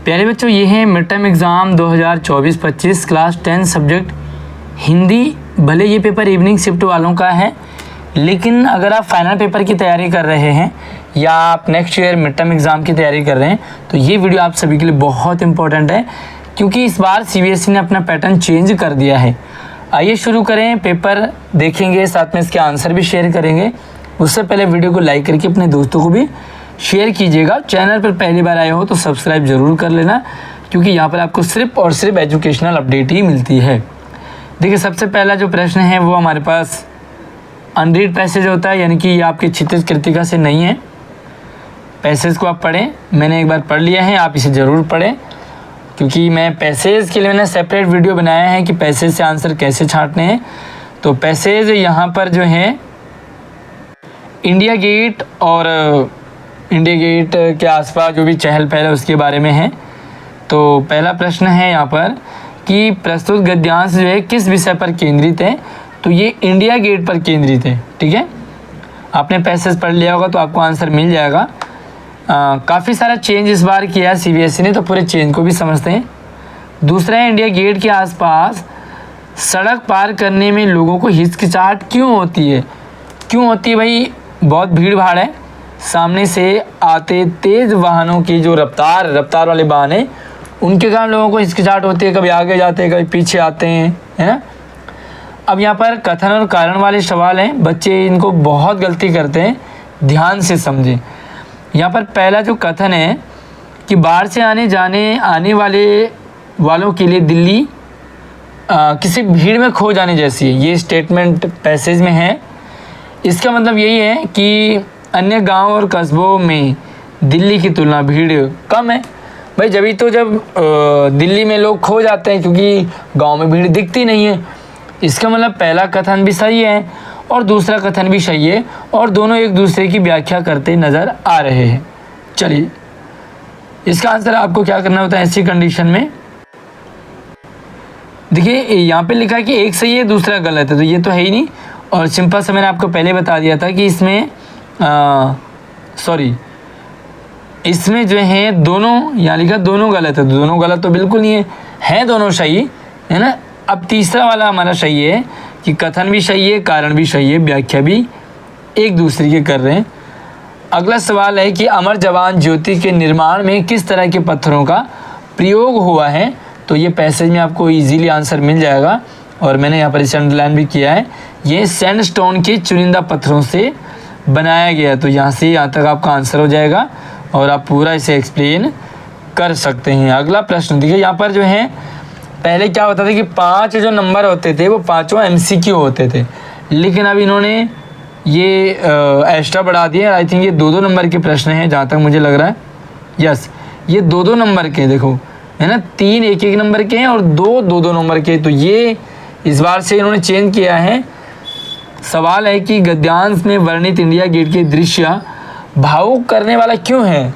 प्यारे बच्चों, ये है mid term exam 2024-25 class 10 subject Hindi. भले ये पेपर इवनिंग शिफ्ट वालों का है, लेकिन अगर आप फाइनल पेपर की तैयारी कर रहे हैं या आप next year mid term exam की तैयारी कर रहे हैं तो ये वीडियो आप सभी के लिए बहुत इंपॉर्टेंट है, क्योंकि इस बार सीबीएसई ने अपना पैटर्न चेंज कर दिया है। आइए शुरू करें, पेपर देखेंगे, साथ में इसके आंसर भी शेयर करेंगे। उससे पहले वीडियो को लाइक करके अपने दोस्तों को भी शेयर कीजिएगा। चैनल पर पहली बार आए हो तो सब्सक्राइब ज़रूर कर लेना, क्योंकि यहाँ पर आपको सिर्फ और सिर्फ एजुकेशनल अपडेट ही मिलती है। देखिए, सबसे पहला जो प्रश्न है वो हमारे पास अनरीड पैसेज होता है, यानी कि ये आपकी क्षितिज कृतिका से नहीं है। पैसेज को आप पढ़ें, मैंने एक बार पढ़ लिया है, आप इसे ज़रूर पढ़ें, क्योंकि मैं पैसेज के लिए मैंने सेपरेट वीडियो बनाया है कि पैसेज से आंसर कैसे छांटने हैं। तो पैसेज यहाँ पर जो है इंडिया गेट और इंडिया गेट के आसपास जो भी चहल पहल है उसके बारे में है। तो पहला प्रश्न है यहाँ पर कि प्रस्तुत गद्यांश जो है किस विषय पर केंद्रित है, तो ये इंडिया गेट पर केंद्रित है। ठीक है, आपने पैसेज पढ़ लिया होगा तो आपको आंसर मिल जाएगा। काफ़ी सारा चेंज इस बार किया सीबीएसई ने, तो पूरे चेंज को भी समझते हैं। दूसरा है इंडिया गेट के आसपास सड़क पार करने में लोगों को हिचकिचाहट क्यों होती है। क्यों होती है भाई? बहुत भीड़ भाड़ है, सामने से आते तेज़ वाहनों की जो रफ्तार वाले वाहन हैं उनके कारण लोगों को हिचकिचाहट होती है, कभी आगे जाते हैं कभी पीछे आते हैं, है ना। अब यहाँ पर कथन और कारण वाले सवाल हैं, बच्चे इनको बहुत गलती करते हैं, ध्यान से समझें। यहाँ पर पहला जो कथन है कि बाहर से आने वालों के लिए दिल्ली किसी भीड़ में खो जाने जैसी है, ये स्टेटमेंट पैसेज में है। इसका मतलब यही है कि अन्य गांव और कस्बों में दिल्ली की तुलना भीड़ कम है। भाई जब दिल्ली में लोग खो जाते हैं क्योंकि गांव में भीड़ दिखती नहीं है। इसका मतलब पहला कथन भी सही है और दूसरा कथन भी सही है, और दोनों एक दूसरे की व्याख्या करते नज़र आ रहे हैं। चलिए, इसका आंसर आपको क्या करना होता है ऐसी कंडीशन में। देखिए, यहाँ पे लिखा है कि एक सही है दूसरा गलत है, तो ये तो है ही नहीं। और सिंपल से मैंने आपको पहले बता दिया था कि इसमें जो है दोनों, यहाँ लिखा दोनों गलत है, तो दोनों गलत तो बिल्कुल नहीं है दोनों सही है ना। अब तीसरा वाला हमारा सही है कि कथन भी सही है, कारण भी सही है, व्याख्या भी एक दूसरे के कर रहे हैं। अगला सवाल है कि अमर जवान ज्योति के निर्माण में किस तरह के पत्थरों का प्रयोग हुआ है, तो ये पैसेज में आपको इजीली आंसर मिल जाएगा, और मैंने यहाँ पर इसे अंडरलाइन भी किया है। ये सैंडस्टोन के चुनिंदा पत्थरों से बनाया गया, तो यहाँ से यहाँ तक आपका आंसर हो जाएगा और आप पूरा इसे एक्सप्लेन कर सकते हैं। अगला प्रश्न देखिए, यहाँ पर जो है पहले क्या होता था कि 5 जो नंबर होते थे वो पाँचों एमसीक्यू होते थे, लेकिन अब इन्होंने ये एक्स्ट्रा बढ़ा दिया। आई थिंक ये 2-2 नंबर के प्रश्न हैं जहाँ तक मुझे लग रहा है। यस, ये 2-2 नंबर के, देखो है ना, 3 1-1 नंबर के हैं और 2 2-2 नंबर के। तो ये इस बार से इन्होंने चेंज किया है। सवाल है कि गद्यांश में वर्णित इंडिया गेट के दृश्य भावुक करने वाला क्यों है।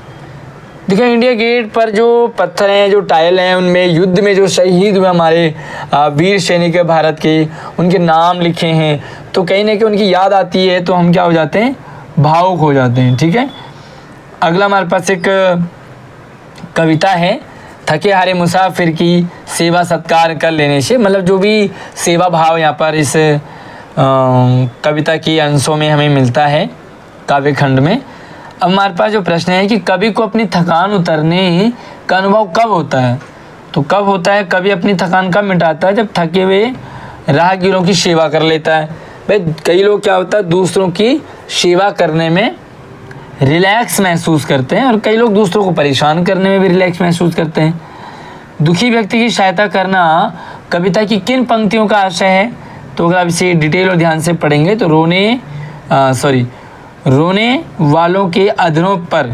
देखिए, इंडिया गेट पर जो पत्थर हैं, जो टाइल हैं, उनमें युद्ध में जो शहीद हुए हमारे वीर सैनिक भारत के, उनके नाम लिखे हैं, तो कहीं ना कहीं उनकी याद आती है, तो हम क्या हो जाते हैं, भावुक हो जाते हैं। ठीक है, अगला हमारे पास एक कविता है, थके हारे मुसाफिर की सेवा सत्कार कर लेने से, मतलब जो भी सेवा भाव यहाँ पर इस कविता की अंशों में हमें मिलता है काव्य खंड में। अब हमारे पास जो प्रश्न है कि कवि को अपनी थकान उतरने का अनुभव कब होता है, तो कब होता है कवि अपनी थकान कब मिटाता है, जब थके हुए राहगीरों की सेवा कर लेता है। भाई कई लोग क्या होता है दूसरों की सेवा करने में रिलैक्स महसूस करते हैं, और कई लोग दूसरों को परेशान करने में भी रिलैक्स महसूस करते हैं। दुखी व्यक्ति की सहायता करना कविता की किन पंक्तियों का आशय है, तो अगर आप इसे डिटेल और ध्यान से पढ़ेंगे तो रोने वालों के अधरों पर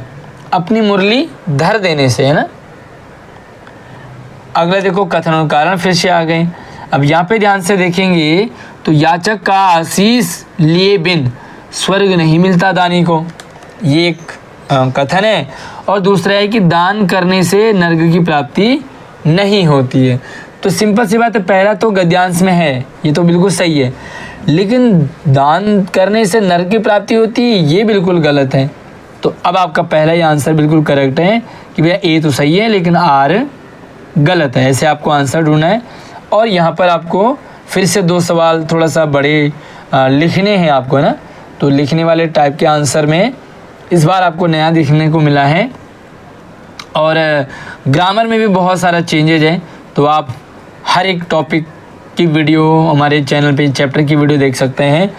अपनी मुरली धर देने से, है ना। अगला देखो, कथन और कारण फिर से आ गए। अब यहाँ पे ध्यान से देखेंगे तो याचक का आशीष लिए बिन स्वर्ग नहीं मिलता दानी को, ये एक कथन है। और दूसरा है कि दान करने से नर्क की प्राप्ति नहीं होती है। तो सिंपल सी बात है, पहला तो गद्यांश में है, ये तो बिल्कुल सही है, लेकिन दान करने से नर्क की प्राप्ति होती है, ये बिल्कुल गलत है। तो अब आपका पहला ही आंसर बिल्कुल करेक्ट है कि भैया ए तो सही है लेकिन आर गलत है। ऐसे आपको आंसर ढूंढना है। और यहाँ पर आपको फिर से 2 सवाल थोड़ा सा बड़े लिखने हैं आपको, है ना। तो लिखने वाले टाइप के आंसर में इस बार आपको नया देखने को मिला है। और ग्रामर में भी बहुत सारा चेंजेज है। तो आप हर एक टॉपिक की वीडियो हमारे चैनल पे चैप्टर की वीडियो देख सकते हैं।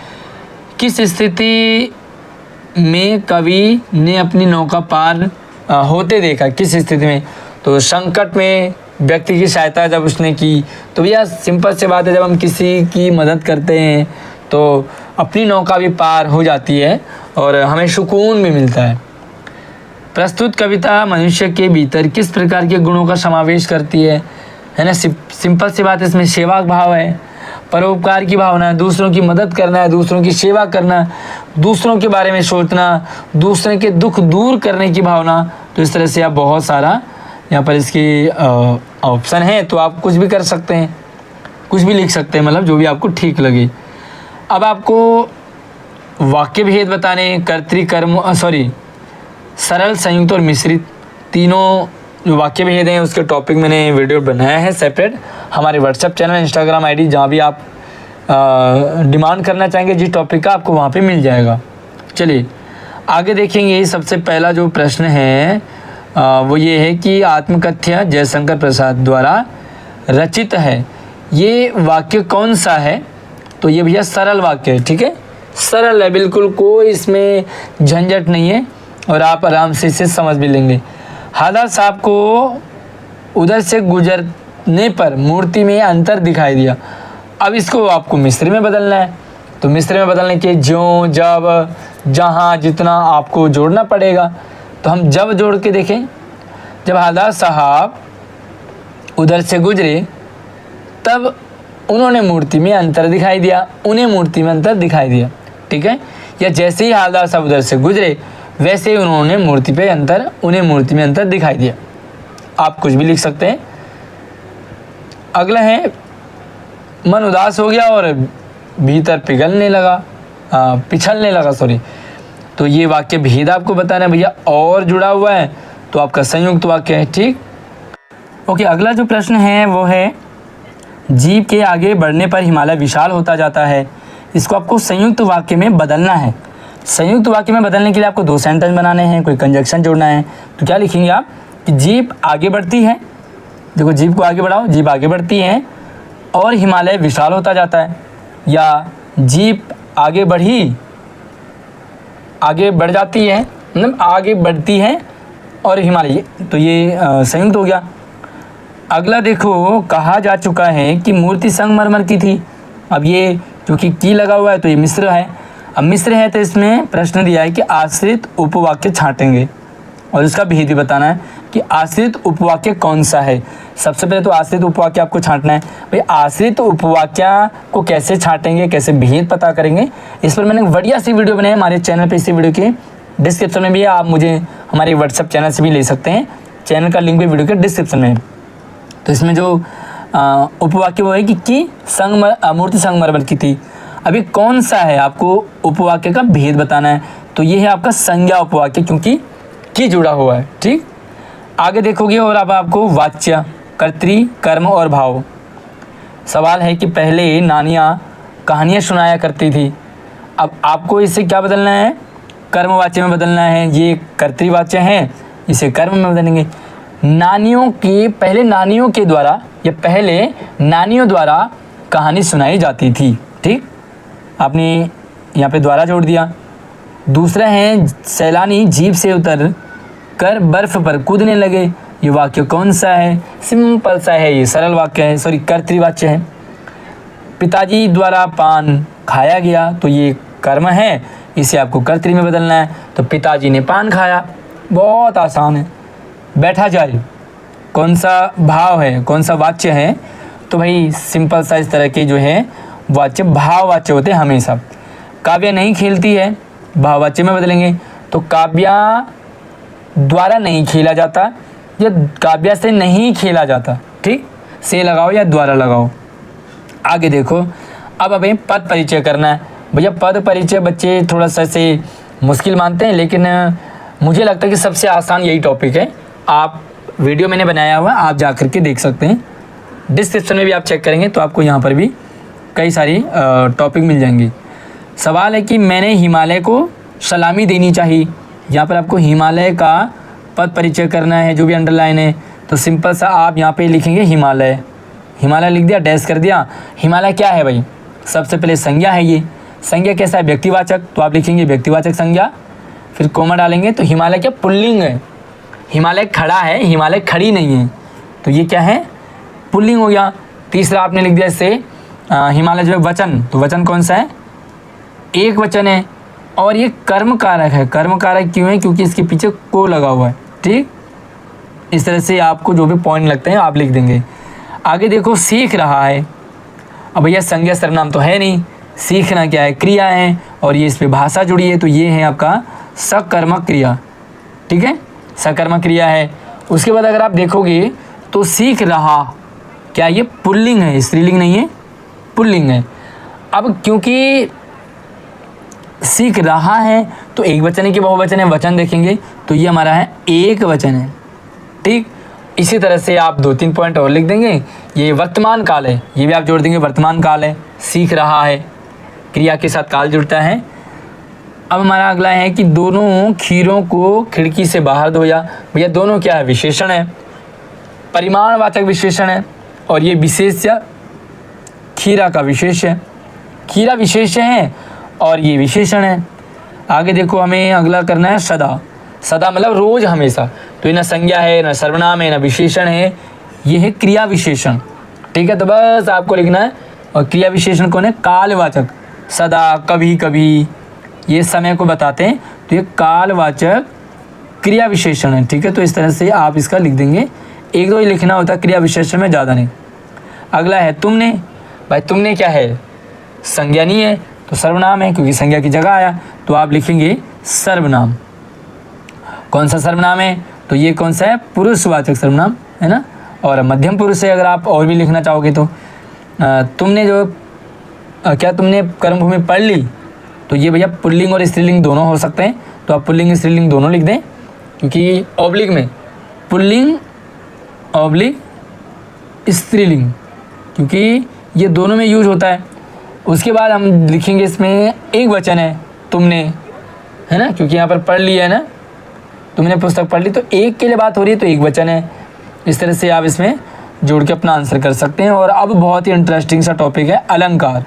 किस स्थिति में कवि ने अपनी नौका पार होते देखा, किस स्थिति में? तो संकट में व्यक्ति की सहायता जब उसने की, तो भैया सिंपल सी बात है, जब हम किसी की मदद करते हैं तो अपनी नौका भी पार हो जाती है और हमें सुकून भी मिलता है। प्रस्तुत कविता मनुष्य के भीतर किस प्रकार के गुणों का समावेश करती है ना। सिंपल सी बात, इसमें सेवा भाव है, परोपकार की भावना है, दूसरों की मदद करना है, दूसरों की सेवा करना, दूसरों के बारे में सोचना, दूसरे के दुख दूर करने की भावना। तो इस तरह से आप बहुत सारा यहाँ पर इसकी ऑप्शन है। तो आप कुछ भी कर सकते हैं, कुछ भी लिख सकते हैं, मतलब जो भी आपको ठीक लगे। अब आपको वाक्य भेद बताने, कर्तृकर्म सरल, संयुक्त और मिश्रित, तीनों जो वाक्य भेद हैं उसके टॉपिक मैंने वीडियो बनाया है सेपरेट हमारे व्हाट्सएप चैनल, इंस्टाग्राम आईडी, जहाँ भी आप डिमांड करना चाहेंगे जिस टॉपिक का, आपको वहाँ पे मिल जाएगा। चलिए आगे देखेंगे। सबसे पहला जो प्रश्न है वो ये है कि आत्मकथ्य जयशंकर प्रसाद द्वारा रचित है, ये वाक्य कौन सा है? तो ये भैया सरल वाक्य है, ठीक है, सरल है बिल्कुल, कोई इसमें झंझट नहीं है और आप आराम से इसे समझ भी लेंगे। हादर साहब को उधर से गुजरने पर मूर्ति में अंतर दिखाई दिया। अब इसको आपको मिस्र में बदलना है। तो मिस्र में बदलने के ज्यों, जब, जहाँ, जितना आपको जोड़ना पड़ेगा। तो हम जब जोड़ के देखें, जब हादर साहब उधर से गुजरे तब उन्होंने मूर्ति में अंतर दिखाई दिया, उन्हें मूर्ति में अंतर दिखाई दिया, ठीक है। या जैसे ही हादर साहब उधर से गुजरे वैसे ही उन्होंने मूर्ति पे अंतर, उन्हें मूर्ति में अंतर दिखाई दिया। आप कुछ भी लिख सकते हैं। अगला है मन उदास हो गया और भीतर पिघलने लगा, पिछलने लगा, तो ये वाक्य भेद आपको बताना है भैया, और जुड़ा हुआ है तो आपका संयुक्त वाक्य है, ठीक। ओके, अगला जो प्रश्न है वो है जीव के आगे बढ़ने पर हिमालय विशाल होता जाता है। इसको आपको संयुक्त वाक्य में बदलना है। संयुक्त वाक्य में बदलने के लिए आपको 2 सेंटेंस बनाने हैं, कोई कंजक्शन जोड़ना है। तो क्या लिखेंगे आप कि जीप आगे बढ़ती है, देखो जीप को आगे बढ़ाओ, जीप आगे बढ़ती है और हिमालय विशाल होता जाता है, या जीप आगे बढ़ी, आगे बढ़ जाती है, मतलब आगे बढ़ती है और हिमालय, तो ये संयुक्त हो गया। अगला देखो, कहा जा चुका है कि मूर्ति संगमरमर की थी। अब ये क्योंकि की लगा हुआ है तो ये मिश्र है। अब मिश्र है तो इसमें प्रश्न दिया है कि आश्रित उपवाक्य छांटेंगे और इसका भेद भी बताना है कि आश्रित उपवाक्य कौन सा है। सबसे पहले तो आश्रित उपवाक्य आपको छांटना है। भाई आश्रित उपवाक्य को कैसे छांटेंगे, कैसे भेद पता करेंगे, इस पर मैंने बढ़िया सी वीडियो बनाई है हमारे चैनल पे। इसी वीडियो के डिस्क्रिप्शन में भी है, आप मुझे हमारे व्हाट्सएप चैनल से भी ले सकते हैं। चैनल का लिंक भी वीडियो के डिस्क्रिप्शन में है। तो इसमें जो उपवाक्य वो है कि मूर्ति संगमरमर की थी। अभी कौन सा है आपको उपवाक्य का भेद बताना है, तो ये है आपका संज्ञा उपवाक्य, क्योंकि की जुड़ा हुआ है, ठीक। आगे देखोगे और अब आपको वाच्य, कर्तृ, कर्म और भाव। सवाल है कि पहले नानियाँ कहानियाँ सुनाया करती थी, अब आपको इसे क्या बदलना है, कर्मवाच्य में बदलना है। ये कर्तृवाच्य है, इसे कर्म में बदलेंगे। नानियों के पहले नानियों के द्वारा या पहले नानियों द्वारा कहानी सुनाई जाती थी, ठीक। आपने यहाँ पे द्वारा जोड़ दिया। दूसरा है सैलानी जीप से उतर कर बर्फ पर कूदने लगे। ये वाक्य कौन सा है, सिंपल सा है, ये सरल वाक्य है, कर्तृवाच्य है। पिताजी द्वारा पान खाया गया, तो ये कर्म है, इसे आपको कर्तृ में बदलना है। तो पिताजी ने पान खाया, बहुत आसान है। बैठा जाए कौन सा भाव है, कौन सा वाच्य है, तो भाई सिंपल सा इस तरह के जो है वाच्य भाववाच्य होते हैं हमेशा। काव्या नहीं खेलती है, भाववाच्य में बदलेंगे। तो काव्या द्वारा नहीं खेला जाता या काव्या से नहीं खेला जाता, ठीक, से लगाओ या द्वारा लगाओ। आगे देखो, अब हमें पद परिचय करना है। भैया पद परिचय बच्चे थोड़ा सा से मुश्किल मानते हैं, लेकिन मुझे लगता है कि सबसे आसान यही टॉपिक है। आप वीडियो मैंने बनाया हुआ, आप जा कर के देख सकते हैं। डिस्क्रिप्शन में भी आप चेक करेंगे तो आपको यहाँ पर भी कई सारी टॉपिक मिल जाएंगी। सवाल है कि मैंने हिमालय को सलामी देनी चाहिए। यहाँ पर आपको हिमालय का पद परिचय करना है, जो भी अंडरलाइन है। तो सिंपल सा आप यहाँ पे लिखेंगे हिमालय। हिमालय लिख दिया, डैश कर दिया। हिमालय क्या है भाई? सबसे पहले संज्ञा है। ये संज्ञा कैसा है? व्यक्तिवाचक, तो आप लिखेंगे व्यक्तिवाचक संज्ञा। फिर कोमा डालेंगे तो हिमालय क्या पुल्लिंग है? हिमालय खड़ा है, हिमालय खड़ी नहीं है, तो ये क्या है? पुल्लिंग हो गया। तीसरा आपने लिख दिया इससे हिमालय जो है वचन, तो वचन कौन सा है? एक वचन है। और ये कर्म कारक है। कर्म कारक क्यों है? क्योंकि इसके पीछे को लगा हुआ है। ठीक, इस तरह से आपको जो भी पॉइंट लगते हैं आप लिख देंगे। आगे देखो, सीख रहा है। अब भैया संज्ञा सर्वनाम तो है नहीं, सीखना क्या है? क्रिया है, और ये इस पर भाषा जुड़ी है, तो ये है आपका सकर्मक क्रिया। ठीक है, सकर्मक क्रिया है। उसके बाद अगर आप देखोगे तो सीख रहा, क्या ये पुल्लिंग है? स्त्रीलिंग नहीं है, पुल्लिंग है। अब क्योंकि सीख रहा है तो एक वचन है कि बहुवचन है? वचन देखेंगे तो ये हमारा है एक वचन है। ठीक, इसी तरह से आप 2-3 पॉइंट और लिख देंगे। ये वर्तमान काल है, ये भी आप जोड़ देंगे, वर्तमान काल है। सीख रहा है, क्रिया के साथ काल जुड़ता है। अब हमारा अगला है कि दोनों खीरों को खिड़की से बाहर धोया। भैया दोनों क्या है? विशेषण है, परिमाणवाचक विशेषण है। और ये विशेष्य खीरा का विशेष है, खीरा विशेष है और ये विशेषण है। आगे देखो, हमें अगला करना है सदा। सदा मतलब रोज, हमेशा। तो ये ना संज्ञा है, ना सर्वनाम है, ना विशेषण है, ये है क्रिया विशेषण। ठीक है, तो बस आपको लिखना है। और क्रिया विशेषण कौन है? कालवाचक। सदा, कभी कभी, ये समय को बताते हैं, तो ये कालवाचक क्रिया विशेषण है। ठीक है, तो इस तरह से आप इसका लिख देंगे। 1-2 ही लिखना होता है क्रिया विशेषण में, ज़्यादा नहीं। अगला है तुमने। भाई तुमने क्या है? संज्ञा नहीं है तो सर्वनाम है, क्योंकि संज्ञा की जगह आया, तो आप लिखेंगे सर्वनाम। कौन सा सर्वनाम है? तो ये कौन सा है? पुरुषवाचक सर्वनाम है ना। और मध्यम पुरुष है। अगर आप और भी लिखना चाहोगे तो तुमने जो क्या तुमने कर्मभूमि पढ़ ली, तो ये भैया पुल्लिंग और स्त्रीलिंग दोनों हो सकते हैं, तो आप पुल्लिंग स्त्रीलिंग दोनों लिख दें, क्योंकि ऑब्लिक में पुल्लिंग ऑब्लिक स्त्रीलिंग, क्योंकि ये दोनों में यूज होता है। उसके बाद हम लिखेंगे इसमें एक वचन है, तुमने, है ना, क्योंकि यहाँ पर पढ़ लिया है ना, तुमने पुस्तक पढ़ ली, तो एक के लिए बात हो रही है तो एक वचन है। इस तरह से आप इसमें जोड़ के अपना आंसर कर सकते हैं। और अब बहुत ही इंटरेस्टिंग सा टॉपिक है अलंकार।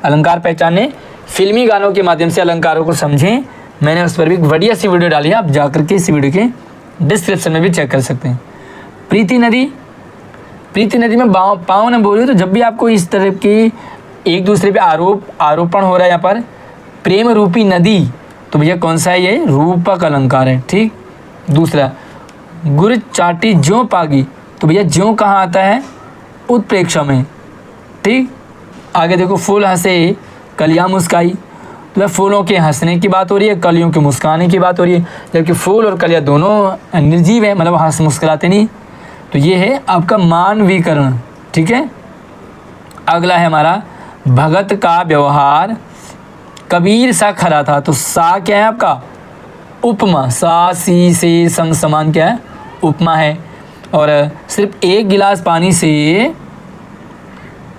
अलंकार पहचाने, फिल्मी गानों के माध्यम से अलंकारों को समझें। मैंने उस पर भी बढ़िया सी वीडियो डाली है, आप जा करके इस वीडियो के डिस्क्रिप्शन में भी चेक कर सकते हैं। प्रीति नदी, प्रीति नदी में पाँव न बोलिए, तो जब भी आपको इस तरह की एक दूसरे पे आरोपण हो रहा है, यहाँ पर प्रेम रूपी नदी, तो भैया कौन सा है? ये रूपक अलंकार है। ठीक, दूसरा गुर चाटी ज्यों पागी, तो भैया ज्यों कहाँ आता है? उत्प्रेक्षा में। ठीक, आगे देखो, फूल हंसे कलियाँ मुस्काई, तो फूलों के हंसने की बात हो रही है, कलियों के मुस्काने की बात हो रही है, जबकि फूल और कलियाँ दोनों निर्जीव है, मतलब हंस मुस्कुराते नहीं। तो ये है आपका मानवीकरण। ठीक है, अगला है हमारा भगत का व्यवहार कबीर सा खरा था, तो सा क्या है आपका? उपमा। सा सी से सम समान क्या है? उपमा है। और सिर्फ एक गिलास पानी से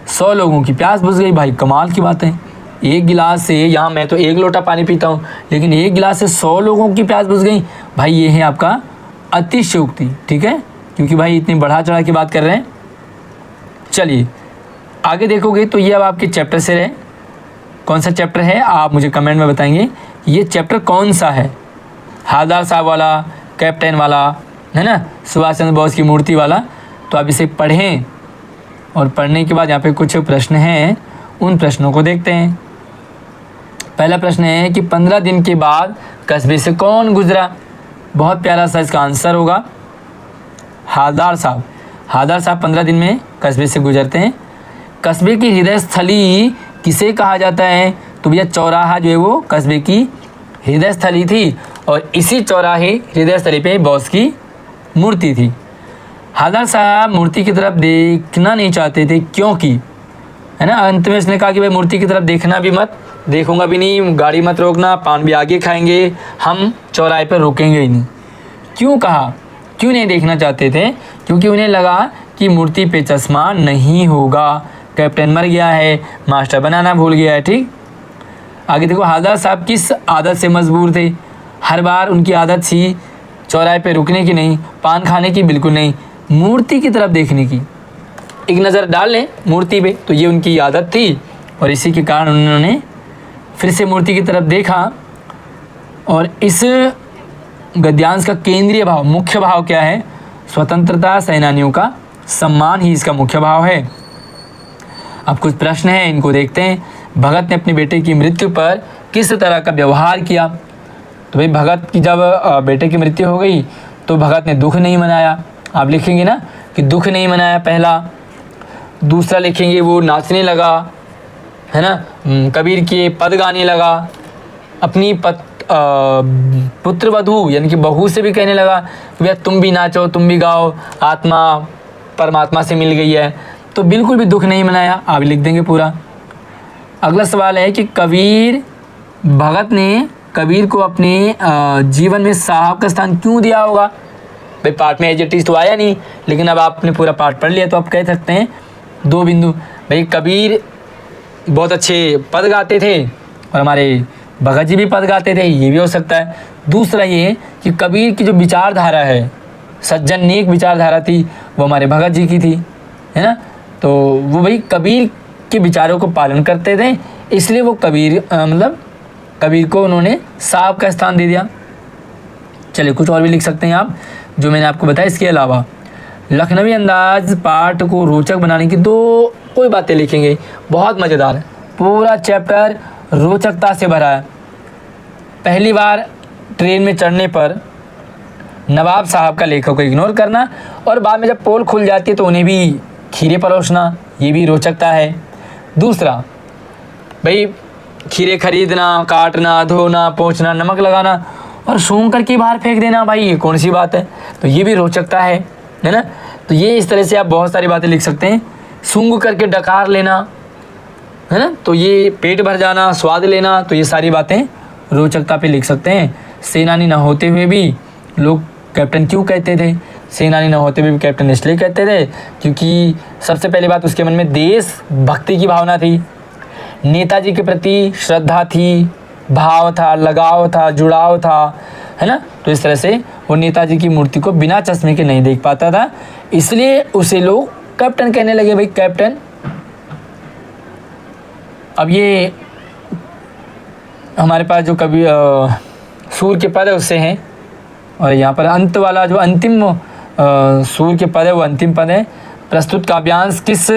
100 लोगों की प्यास बुझ गई। भाई कमाल की बात है, एक गिलास से, यहाँ मैं तो 1 लोटा पानी पीता हूँ, लेकिन एक गिलास से 100 लोगों की प्यास बुझ गई। भाई ये है आपका अतिशयोक्ति। ठीक है, क्योंकि भाई इतनी बढ़ा चढ़ा की बात कर रहे हैं। चलिए आगे देखोगे तो ये अब आपके चैप्टर से है। कौन सा चैप्टर है आप मुझे कमेंट में बताएंगे, ये चैप्टर कौन सा है? हालदार साहब वाला, कैप्टन वाला, है ना, सुभाष चंद्र बोस की मूर्ति वाला। तो आप इसे पढ़ें, और पढ़ने के बाद यहाँ पे कुछ प्रश्न हैं, उन प्रश्नों को देखते हैं। पहला प्रश्न है कि 15 दिन के बाद कस्बे से कौन गुजरा? बहुत प्यारा सा इसका आंसर होगा हालदार साहब। हालदार साहब 15 दिन में कस्बे से गुजरते हैं। कस्बे की हृदय स्थली किसे कहा जाता है? तो भैया चौराहा जो है वो कस्बे की हृदय स्थली थी, और इसी चौराहे हृदय स्थली पे बॉस की मूर्ति थी। हालदार साहब मूर्ति की तरफ देखना नहीं चाहते थे, क्योंकि, है ना, अंत में इसने कहा कि भाई मूर्ति की तरफ देखना भी मत, देखूंगा भी नहीं, गाड़ी मत रोकना, पान भी आगे खाएंगे, हम चौराहे पर रुकेंगे ही नहीं। क्यों कहा, क्यों नहीं देखना चाहते थे? क्योंकि उन्हें लगा कि मूर्ति पे चश्मा नहीं होगा, कैप्टन मर गया है, मास्टर बनाना भूल गया है। ठीक, आगे देखो, हादर साहब किस आदत से मजबूर थे? हर बार उनकी आदत थी चौराहे पे रुकने की नहीं, पान खाने की बिल्कुल नहीं, मूर्ति की तरफ देखने की। एक नज़र डाल लें मूर्ति पे, तो ये उनकी आदत थी और इसी के कारण उन्होंने फिर से मूर्ति की तरफ देखा। और इस गद्यांश का केंद्रीय भाव, मुख्य भाव क्या है? स्वतंत्रता सेनानियों का सम्मान ही इसका मुख्य भाव है। अब कुछ प्रश्न हैं, इनको देखते हैं। भगत ने अपने बेटे की मृत्यु पर किस तरह का व्यवहार किया? तो भाई भगत की जब बेटे की मृत्यु हो गई तो भगत ने दुख नहीं मनाया। आप लिखेंगे ना कि दुख नहीं मनाया पहला। दूसरा लिखेंगे वो नाचने लगा, है ना, कबीर के पद गाने लगा, अपनी पुत्र वधू यानी कि बहू से भी कहने लगा कि भैया तुम भी नाचो, तुम भी गाओ, आत्मा परमात्मा से मिल गई है। तो बिल्कुल भी दुख नहीं मनाया, आप लिख देंगे पूरा। अगला सवाल है कि भगत ने कबीर को अपने जीवन में साहब का स्थान क्यों दिया होगा? भाई पाठ में एज इट इज तो आया नहीं, लेकिन अब आपने पूरा पाठ पढ़ लिया तो आप कह सकते हैं 2 बिंदु। भाई कबीर बहुत अच्छे पद गाते थे और हमारे भगत जी भी पद गाते थे, ये भी हो सकता है। दूसरा ये कि कबीर की जो विचारधारा है, सज्जन नेक विचारधारा थी, वो हमारे भगत जी की थी, है ना। तो वो भाई कबीर के विचारों को पालन करते थे, इसलिए वो कबीर को उन्होंने साहब का स्थान दे दिया। चलिए कुछ और भी लिख सकते हैं आप जो मैंने आपको बताया। इसके अलावा लखनवी अंदाज पाठ को रोचक बनाने की 2 कोई बातें लिखेंगे, बहुत मज़ेदार है। पूरा चैप्टर रोचकता से भरा है। पहली बार ट्रेन में चढ़ने पर नवाब साहब का लेखक को इग्नोर करना और बाद में जब पोल खुल जाती है तो उन्हें भी खीरे परोसना, ये भी रोचकता है। दूसरा भाई खीरे खरीदना, काटना, धोना, पोंछना, नमक लगाना और सूंघ करके बाहर फेंक देना, भाई ये कौन सी बात है? तो ये भी रोचकता है ना। तो ये इस तरह से आप बहुत सारी बातें लिख सकते हैं। सूंघ करके डकार लेना, है ना, तो ये पेट भर जाना, स्वाद लेना, तो ये सारी बातें रोचकता पे लिख सकते हैं। सेनानी न होते हुए भी लोग कैप्टन क्यों कहते थे? सेनानी न होते हुए भी कैप्टन इसलिए कहते थे क्योंकि सबसे पहली बात उसके मन में देश भक्ति की भावना थी, नेताजी के प्रति श्रद्धा थी, भाव था, लगाव था, जुड़ाव था, है ना। तो इस तरह से वो नेताजी की मूर्ति को बिना चश्मे के नहीं देख पाता था, इसलिए उसे लोग कैप्टन कहने लगे। भाई कैप्टन। अब ये हमारे पास जो कभी सूर के पद है उससे हैं और यहाँ पर अंत वाला जो अंतिम सूर के पद है वो अंतिम पद है। प्रस्तुत काव्यांश किस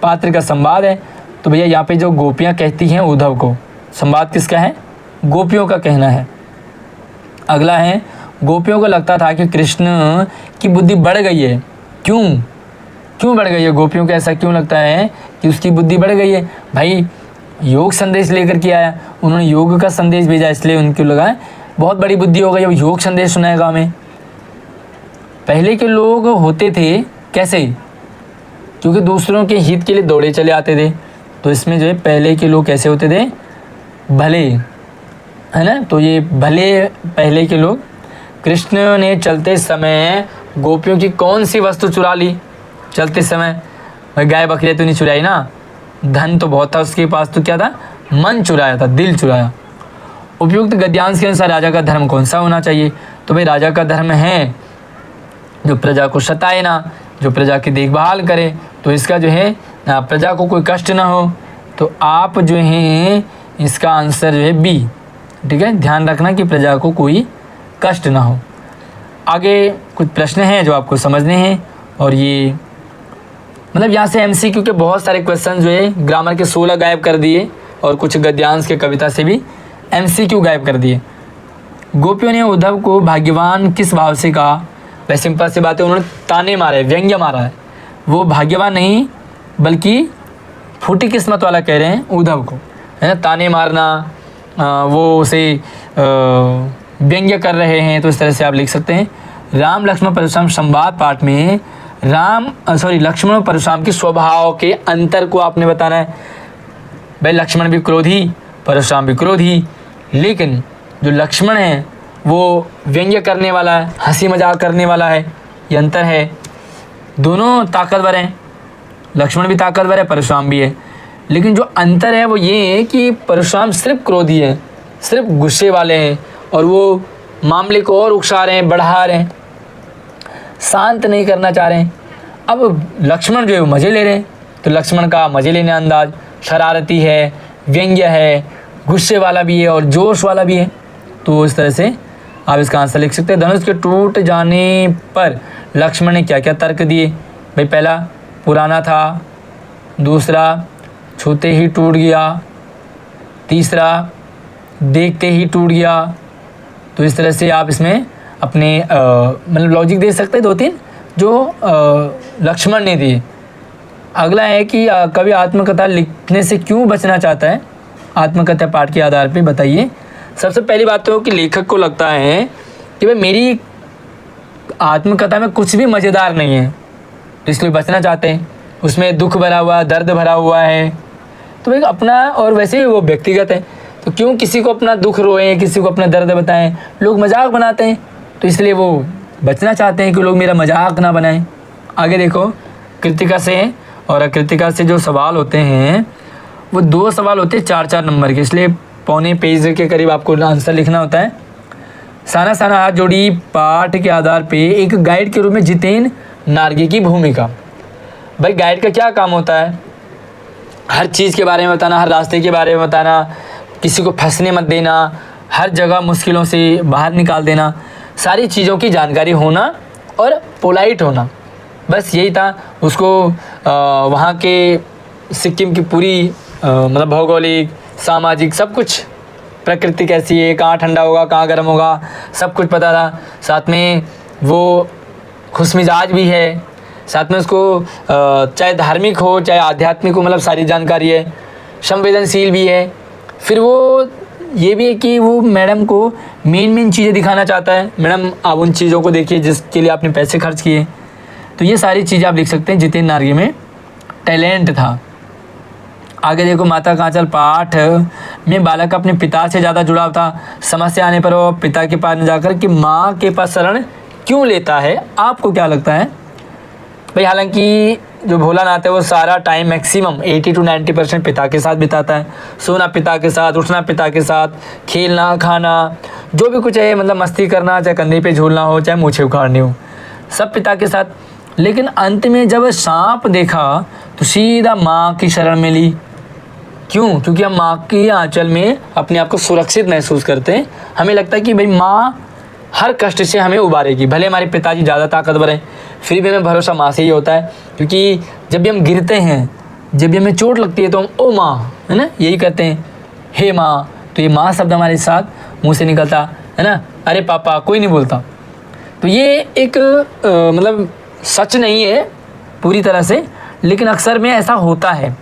पात्र का संवाद है? तो भैया यहाँ पे जो गोपियाँ कहती हैं उद्धव को, संवाद किसका है? गोपियों का कहना है। अगला है, गोपियों को लगता था कि कृष्ण की बुद्धि बढ़ गई है। क्यों बढ़ गई है? गोपियों को ऐसा क्यों लगता है कि उसकी बुद्धि बढ़ गई है? भाई योग संदेश लेकर के आया, उन्होंने योग का संदेश भेजा, इसलिए उनको लगा बहुत बड़ी बुद्धि हो गई, अब योग संदेश सुनाएगा हमें। पहले के लोग होते थे कैसे? क्योंकि दूसरों के हित के लिए दौड़े चले आते थे। तो इसमें जो है पहले के लोग कैसे होते थे? भले, है ना। तो ये भले पहले के लोग। कृष्ण ने चलते समय गोपियों की कौन सी वस्तु चुरा ली? चलते समय गाय बकरियाँ तो नहीं चुराई ना, धन तो बहुत था उसके पास, तो क्या था? मन चुराया था, दिल चुराया। उपयुक्त गद्यांश के अनुसार राजा का धर्म कौन सा होना चाहिए? तो भाई राजा का धर्म है जो प्रजा को सताए ना, जो प्रजा की देखभाल करे। तो इसका जो है प्रजा को कोई कष्ट ना हो। तो आप जो है इसका आंसर जो है बी, ठीक है। ध्यान रखना कि प्रजा को कोई कष्ट ना हो। आगे कुछ प्रश्न हैं जो आपको समझने हैं और ये यहाँ से एमसीक्यू के बहुत सारे क्वेश्चन जो है ग्रामर के 16 गायब कर दिए और कुछ गद्यांश के कविता से भी एमसीक्यू गायब कर दिए। गोपियों ने उद्धव को भाग्यवान किस भाव से कहा? वह सिंपल सी बात है, उन्होंने ताने मारे, व्यंग्य मारा है। वो भाग्यवान नहीं बल्कि फूटी किस्मत वाला कह रहे हैं उद्धव को, है ना। ताने मारना, वो उसे व्यंग्य कर रहे हैं, तो इस तरह से आप लिख सकते हैं। राम लक्ष्मण परशुराम संवाद पाठ में लक्ष्मण और परशुराम के स्वभाव के अंतर को आपने बताना है। भाई लक्ष्मण भी क्रोधी, परशुराम भी क्रोधी। लेकिन जो लक्ष्मण है वो व्यंग्य करने वाला है, हंसी मजाक करने वाला है, ये अंतर है। दोनों ताकतवर हैं, लक्ष्मण भी ताकतवर है, परशुराम भी है। लेकिन जो अंतर है वो ये है कि परशुराम सिर्फ क्रोधी है, सिर्फ गुस्से वाले हैं और वो मामले को और उकसा रहे हैं, बढ़ा रहे हैं, शांत नहीं करना चाह रहे हैं। अब लक्ष्मण जो है वो मज़े ले रहे हैं, तो लक्ष्मण का मज़े लेने अंदाज शरारती है, व्यंग्य है, गुस्से वाला भी है और जोश वाला भी है। तो इस तरह से आप इसका आंसर लिख सकते हैं। धनुष के टूट जाने पर लक्ष्मण ने क्या क्या तर्क दिए? भाई पहला पुराना था, दूसरा छूते ही टूट गया, तीसरा देखते ही टूट गया। तो इस तरह से आप इसमें अपने मतलब लॉजिक दे सकते हैं 2-3 जो लक्ष्मण ने दिए। अगला है कि कवि आत्मकथा लिखने से क्यों बचना चाहता है? आत्मकथा पाठ के आधार पे बताइए। सबसे पहली बात तो कि लेखक को लगता है कि भाई मेरी आत्मकथा में कुछ भी मज़ेदार नहीं है, तो इसलिए बचना चाहते हैं। उसमें दुख भरा हुआ, दर्द भरा हुआ है, तो भाई अपना, और वैसे ही वो व्यक्तिगत है, तो क्यों किसी को अपना दुख रोएं, किसी को अपना दर्द बताएं। लोग मजाक बनाते हैं, तो इसलिए वो बचना चाहते हैं कि लोग मेरा मजाक ना बनाएं। आगे देखो, कृतिका से और अकृतिका से जो सवाल होते हैं वो 2 सवाल होते हैं 4-4 नंबर के, इसलिए पौने पेज के करीब आपको आंसर लिखना होता है। साना साना हाथ जोड़ी पाठ के आधार पे एक गाइड के रूप में जितेन नार्गे की भूमिका। भाई गाइड का क्या काम होता है? हर चीज़ के बारे में बताना, हर रास्ते के बारे में बताना, किसी को फंसने मत देना, हर जगह मुश्किलों से बाहर निकाल देना, सारी चीज़ों की जानकारी होना और पोलाइट होना, बस यही था उसको। वहाँ के सिक्किम की पूरी मतलब भौगोलिक, सामाजिक, सब कुछ, प्रकृति कैसी है, कहाँ ठंडा होगा, कहाँ गर्म होगा, सब कुछ पता था। साथ में वो खुशमिजाज भी है, साथ में उसको चाहे धार्मिक हो चाहे आध्यात्मिक हो, मतलब सारी जानकारी है। संवेदनशील भी है। फिर वो ये भी है कि वो मैडम को मेन चीज़ें दिखाना चाहता है। मैडम आप उन चीज़ों को देखिए जिसके लिए आपने पैसे खर्च किए। तो ये सारी चीज़ें आप लिख सकते हैं। जितेन नार्गे में टैलेंट था। आगे देखो, माता कांचल पाठ में बालक अपने पिता से ज़्यादा जुड़ाव था। समस्या आने पर वो पिता के पास न जाकर कि माँ के पास शरण क्यों लेता है? आपको क्या लगता है? भाई हालांकि जो भोलानाथ है वो सारा टाइम मैक्सिमम 80 to 90% पिता के साथ बिताता है। सोना पिता के साथ, उठना पिता के साथ, खेलना, खाना, जो भी कुछ है, मतलब मस्ती करना, चाहे कंधे पे झूलना हो, चाहे मूछें उखाड़नी हो, सब पिता के साथ। लेकिन अंत में जब सांप देखा तो सीधा माँ की शरण में ली। क्यों? क्योंकि हम माँ की आंचल में अपने आप को सुरक्षित महसूस करते हैं। हमें लगता है कि भाई माँ हर कष्ट से हमें उबारेगी। भले हमारे पिताजी ज़्यादा ताकतवर हैं, फिर भी हमें भरोसा माँ से ही होता है। क्योंकि जब भी हम गिरते हैं, जब भी हमें चोट लगती है, तो हम ओ माँ, है ना, यही कहते हैं, हे माँ। तो ये माँ शब्द हमारे साथ मुँह से निकलता है ना। अरे पापा कोई नहीं बोलता। तो ये एक मतलब सच नहीं है पूरी तरह से, लेकिन अक्सर में ऐसा होता है।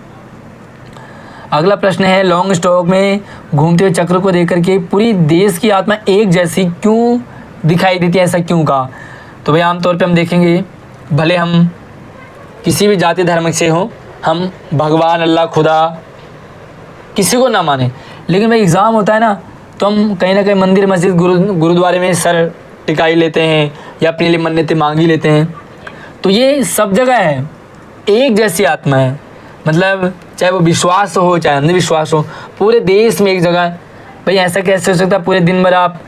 अगला प्रश्न है, लॉन्ग स्टॉक में घूमते हुए चक्र को देख करके पूरी देश की आत्मा एक जैसी क्यों दिखाई देती है? ऐसा क्यों कहा? तो भाई आमतौर पे हम देखेंगे, भले हम किसी भी जाति धर्म से हों, हम भगवान, अल्लाह, खुदा किसी को ना माने, लेकिन भाई एग्ज़ाम होता है ना, तो हम कहीं ना कहीं मंदिर, मस्जिद, गुरुद्वारे में सर टिकाई लेते हैं या अपने लिए मन्नतें मांगी लेते हैं। तो ये सब जगह है, एक जैसी आत्मा है। मतलब चाहे वो विश्वास हो चाहे अंधविश्वास हो, पूरे देश में एक जगह है। भाई ऐसा कैसे हो सकता है? पूरे दिन भर आप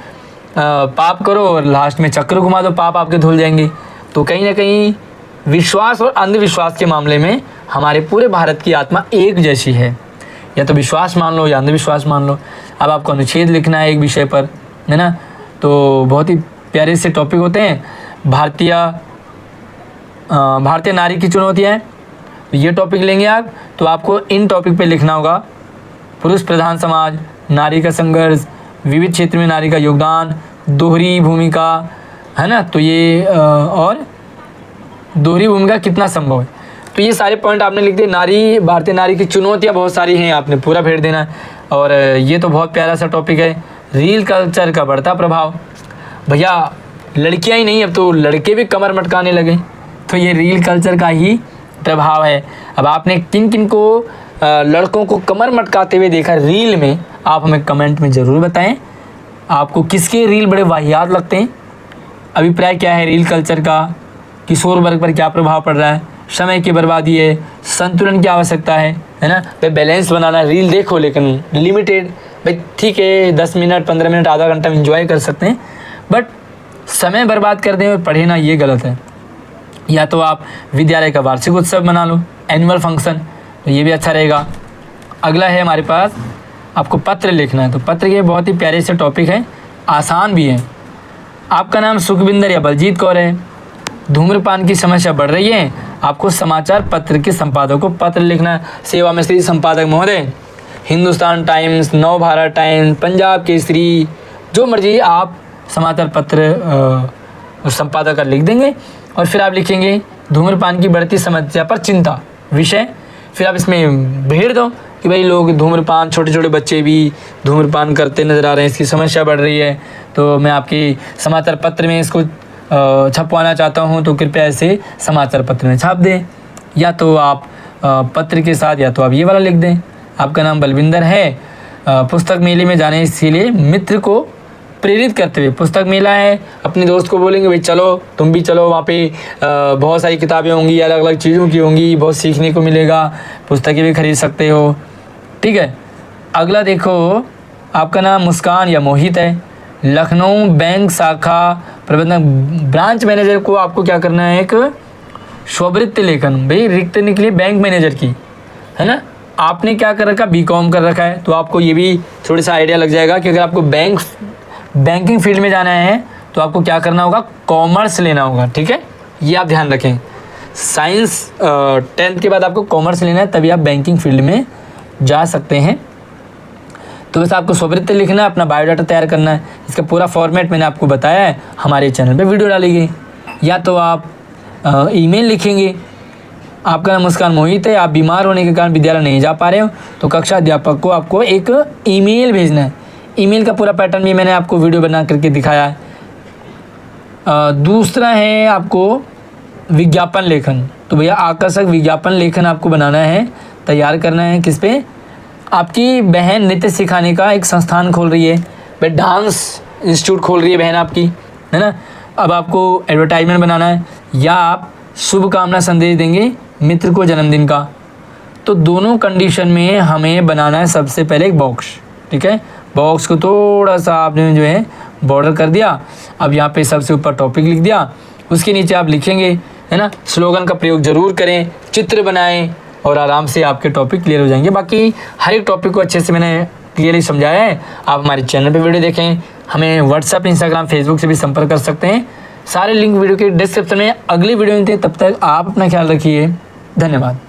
पाप करो और लास्ट में चक्र घुमा दो, पाप आपके धुल जाएंगे। तो कहीं ना कहीं विश्वास और अंधविश्वास के मामले में हमारे पूरे भारत की आत्मा एक जैसी है। या तो विश्वास मान लो या अंधविश्वास मान लो। अब आपको अनुच्छेद लिखना है एक विषय पर, है ना, तो बहुत ही प्यारे से टॉपिक होते हैं। भारतीय नारी की चुनौतियाँ, ये टॉपिक लेंगे आप, तो आपको इन टॉपिक पे लिखना होगा। पुरुष प्रधान समाज, नारी का संघर्ष, विविध क्षेत्र में नारी का योगदान, दोहरी भूमिका, है ना, तो ये और दोहरी भूमिका कितना संभव है। तो ये सारे पॉइंट आपने लिख दिए। नारी, भारतीय नारी की चुनौतियाँ बहुत सारी हैं, आपने पूरा भेज देना है। और ये तो बहुत प्यारा सा टॉपिक है, रील कल्चर का बढ़ता प्रभाव। भैया लड़कियाँ ही नहीं, अब तो लड़के भी कमर मटकाने लगे, तो ये रील कल्चर का ही प्रभाव है। अब आपने किन किन को लड़कों को कमर मटकाते हुए देखा रील में, आप हमें कमेंट में ज़रूर बताएं आपको किसके रील बड़े वाहियात लगते हैं, अभिप्राय क्या है रील कल्चर का, किशोर वर्ग पर क्या प्रभाव पड़ रहा है, समय की बर्बादी है, संतुलन की आवश्यकता है ना। भाई बैलेंस बनाना, रील देखो लेकिन लिमिटेड, भाई ठीक है 10 मिनट 15 मिनट आधा घंटा में इंजॉय कर सकते हैं, बट समय बर्बाद कर दें और पढ़े ना, ये गलत है। या तो आप विद्यालय का वार्षिक उत्सव बना लो, एनुअल फंक्शन, तो ये भी अच्छा रहेगा। अगला है हमारे पास, आपको पत्र लिखना है, तो पत्र के बहुत ही प्यारे से टॉपिक है, आसान भी है। आपका नाम सुखविंदर या बलजीत कौर है, धूम्रपान की समस्या बढ़ रही है, आपको समाचार पत्र के संपादक को पत्र लिखना है। सेवा में श्री संपादक महोदय, हिंदुस्तान टाइम्स, नव भारत टाइम्स, पंजाब केसरी, जो मर्जी आप समाचार पत्र संपादक का लिख देंगे और फिर आप लिखेंगे धूम्रपान की बढ़ती समस्या पर चिंता विषय। फिर आप इसमें भेड़ दो कि भाई लोग धूम्रपान, छोटे छोटे बच्चे भी धूम्रपान करते नज़र आ रहे हैं, इसकी समस्या बढ़ रही है, तो मैं आपकी समाचार पत्र में इसको छपवाना चाहता हूँ, तो कृपया इसे समाचार पत्र में छाप दें। या तो आप पत्र के साथ या तो आप ये वाला लिख दें, आपका नाम बलविंदर है, पुस्तक मेले में जाने के लिए मित्र को प्रेरित करते हुए, पुस्तक मेला है, अपने दोस्त को बोलेंगे भाई चलो तुम भी चलो, वहाँ पे बहुत सारी किताबें होंगी, अलग अलग चीज़ों की होंगी, बहुत सीखने को मिलेगा, पुस्तकें भी खरीद सकते हो, ठीक है। अगला देखो, आपका नाम मुस्कान या मोहित है, लखनऊ बैंक शाखा प्रबंधक ब्रांच मैनेजर को आपको क्या करना है, एक स्ववृत्ति लेखन, भाई रिक्त निकली बैंक मैनेजर की, है ना। आपने क्या कर रखा, बीकॉम कर रखा है, तो आपको ये भी थोड़ा सा आइडिया लग जाएगा कि अगर आपको बैंकिंग फील्ड में जाना है तो आपको क्या करना होगा, कॉमर्स लेना होगा, ठीक है, ये आप ध्यान रखें। साइंस 10th के बाद आपको कॉमर्स लेना है, तभी आप बैंकिंग फील्ड में जा सकते हैं। तो बस आपको स्ववृत्ति लिखना है, अपना बायोडाटा तैयार करना है, इसका पूरा फॉर्मेट मैंने आपको बताया है, हमारे चैनल पे वीडियो डाली गई। या तो आप ईमेल लिखेंगे, आपका नाम मुस्कान मोहित है, आप बीमार होने के कारण विद्यालय नहीं जा पा रहे हो, तो कक्षा अध्यापक को आपको एक ईमेल भेजना है। ईमेल का पूरा पैटर्न भी मैंने आपको वीडियो बना करके दिखाया है। दूसरा है आपको विज्ञापन लेखन, तो भैया आकर्षक विज्ञापन लेखन आपको बनाना है, तैयार करना है। किस पे, आपकी बहन नृत्य सिखाने का एक संस्थान खोल रही है, भाई डांस इंस्टीट्यूट खोल रही है बहन आपकी, है ना। अब आपको एडवर्टाइजमेंट बनाना है, या आप शुभकामना संदेश देंगे मित्र को जन्मदिन का, तो दोनों कंडीशन में हमें बनाना है सबसे पहले एक बॉक्स, ठीक है। बॉक्स को थोड़ा सा आपने जो है बॉर्डर कर दिया, अब यहाँ पे सबसे ऊपर टॉपिक लिख दिया, उसके नीचे आप लिखेंगे, है ना। स्लोगन का प्रयोग जरूर करें, चित्र बनाएं और आराम से आपके टॉपिक क्लियर हो जाएंगे। बाकी हर एक टॉपिक को अच्छे से मैंने क्लियरली समझाया है। आप हमारे चैनल पे वीडियो देखें, हमें व्हाट्सएप, इंस्टाग्राम, फेसबुक से भी संपर्क कर सकते हैं, सारे लिंक वीडियो के डिस्क्रिप्शन में। अगली वीडियो में थे, तब तक आप अपना ख्याल रखिए, धन्यवाद।